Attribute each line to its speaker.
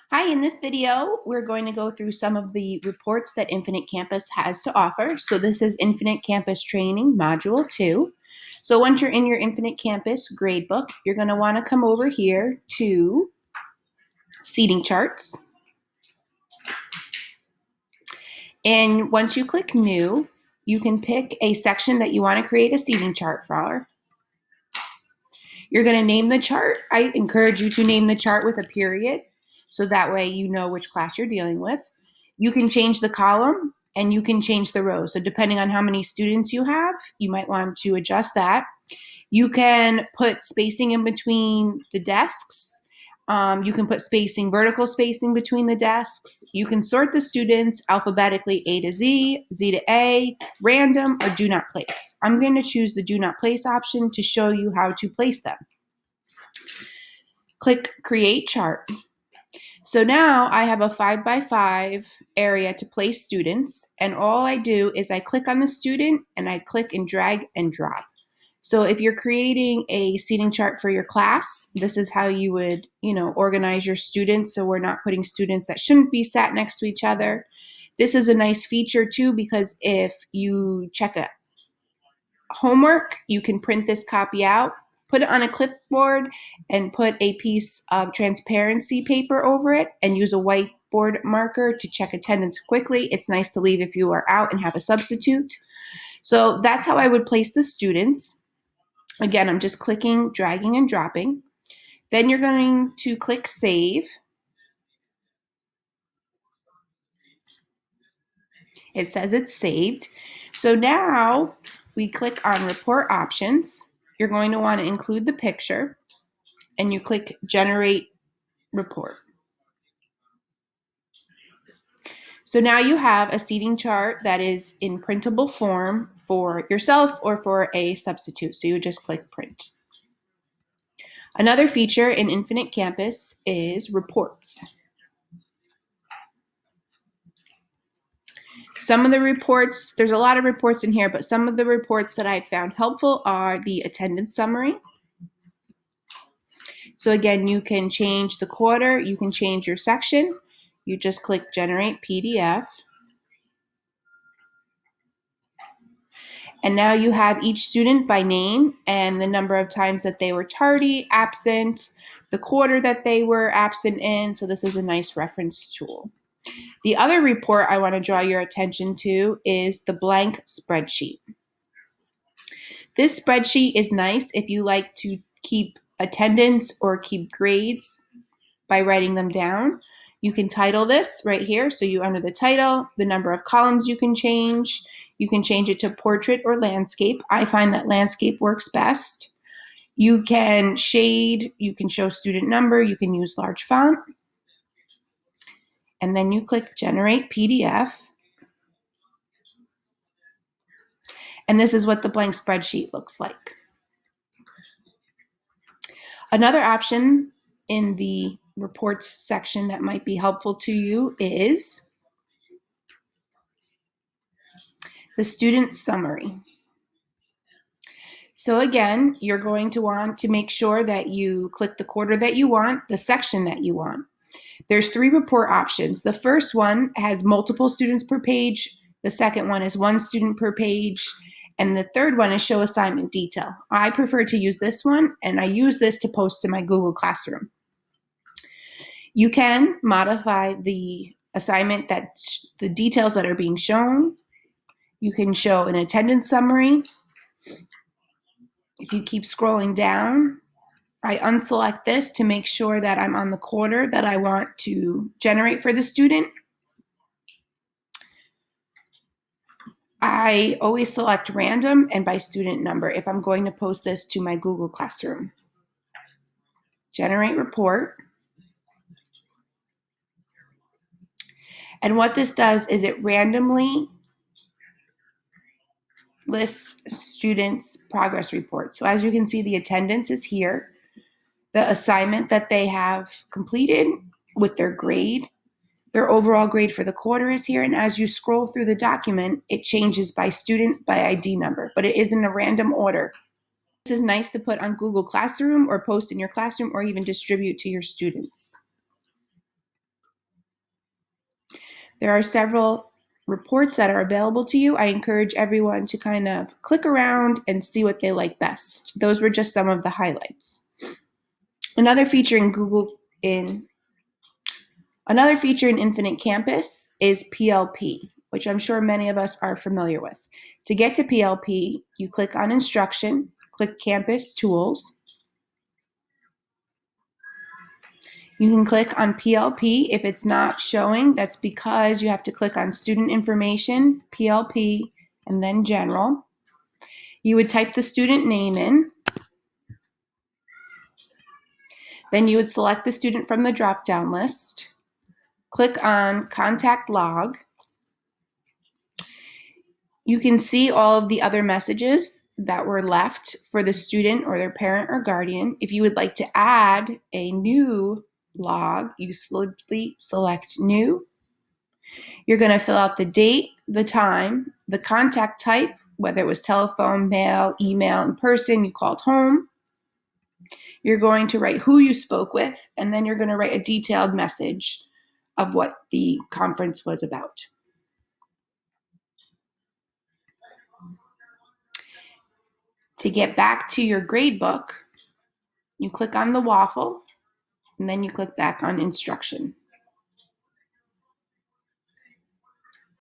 Speaker 1: Hi, in this video, we're going to go through some of the reports that Infinite Campus has to offer. So this is Infinite Campus Training Module 2. So once you're in your Infinite Campus gradebook, you're going to want to come over here to Seating Charts. And once you click New, you can pick a section that you want to create a seating chart for. You're going to name the chart. I encourage you to name the chart with a period, so that way you know which class you're dealing with. You can change the column and you can change the rows. So depending on how many students you have, you might want to adjust that. You can put spacing in between the desks. You can put vertical spacing between the desks. You can sort the students alphabetically A to Z, Z to A, random, or do not place. I'm going to choose the do not place option to show you how to place them. Click Create Chart. So now I have a 5x5 area to place students, and all I do is I click on the student and I click and drag and drop. So if you're creating a seating chart for your class, this is how you would, organize your students, so we're not putting students that shouldn't be sat next to each other. This is a nice feature too, because if you check a homework, you can print this copy out, put it on a clipboard, and put a piece of transparency paper over it and use a whiteboard marker to check attendance quickly. It's nice to leave if you are out and have a substitute. So that's how I would place the students. Again, I'm just clicking, dragging, and dropping. Then you're going to click Save. It says it's saved. So now we click on Report Options. You're going to want to include the picture, and you click Generate Report. So now you have a seating chart that is in printable form for yourself or for a substitute. So you just click Print. Another feature in Infinite Campus is reports. Some of the reports, there's a lot of reports in here, but some of the reports that I've found helpful are the attendance summary. So again, you can change the quarter, you can change your section. You just click Generate PDF. And now you have each student by name and the number of times that they were tardy, absent, the quarter that they were absent in. So this is a nice reference tool. The other report I want to draw your attention to is the blank spreadsheet. This spreadsheet is nice if you like to keep attendance or keep grades by writing them down. You can title this right here. So you enter the title, the number of columns you can change. You can change it to portrait or landscape. I find that landscape works best. You can shade, you can show student number, you can use large font. And then you click Generate PDF. And this is what the blank spreadsheet looks like. Another option in the reports section that might be helpful to you is the student summary. So again, you're going to want to make sure that you click the quarter that you want, the section that you want. There's 3 report options. The first one has multiple students per page. The second one is 1 student per page. And the third one is show assignment detail. I prefer to use this one, and I use this to post to my Google Classroom. You can modify the assignment, the details that are being shown. You can show an attendance summary. If you keep scrolling down, I unselect this to make sure that I'm on the quarter that I want to generate for the student. I always select random and by student number if I'm going to post this to my Google Classroom. Generate report. And what this does is it randomly lists students' progress reports. So as you can see, the attendance is here. The assignment that they have completed with their grade, their overall grade for the quarter is here. And as you scroll through the document, it changes by student, by ID number, but it is in a random order. This is nice to put on Google Classroom or post in your classroom or even distribute to your students. There are several reports that are available to you. I encourage everyone to kind of click around and see what they like best. Those were just some of the highlights. Another feature in Infinite Campus is PLP, which I'm sure many of us are familiar with. To get to PLP, you click on Instruction, click Campus Tools. You can click on PLP. If it's not showing, that's because you have to click on Student Information, PLP, and then General. You would type the student name in. Then you would select the student from the drop-down list. Click on Contact Log. You can see all of the other messages that were left for the student or their parent or guardian. If you would like to add a new log, you simply select New. You're going to fill out the date, the time, the contact type, whether it was telephone, mail, email, in person, you called home. You're going to write who you spoke with, and then you're going to write a detailed message of what the conference was about. To get back to your gradebook, you click on the waffle, and then you click back on instruction.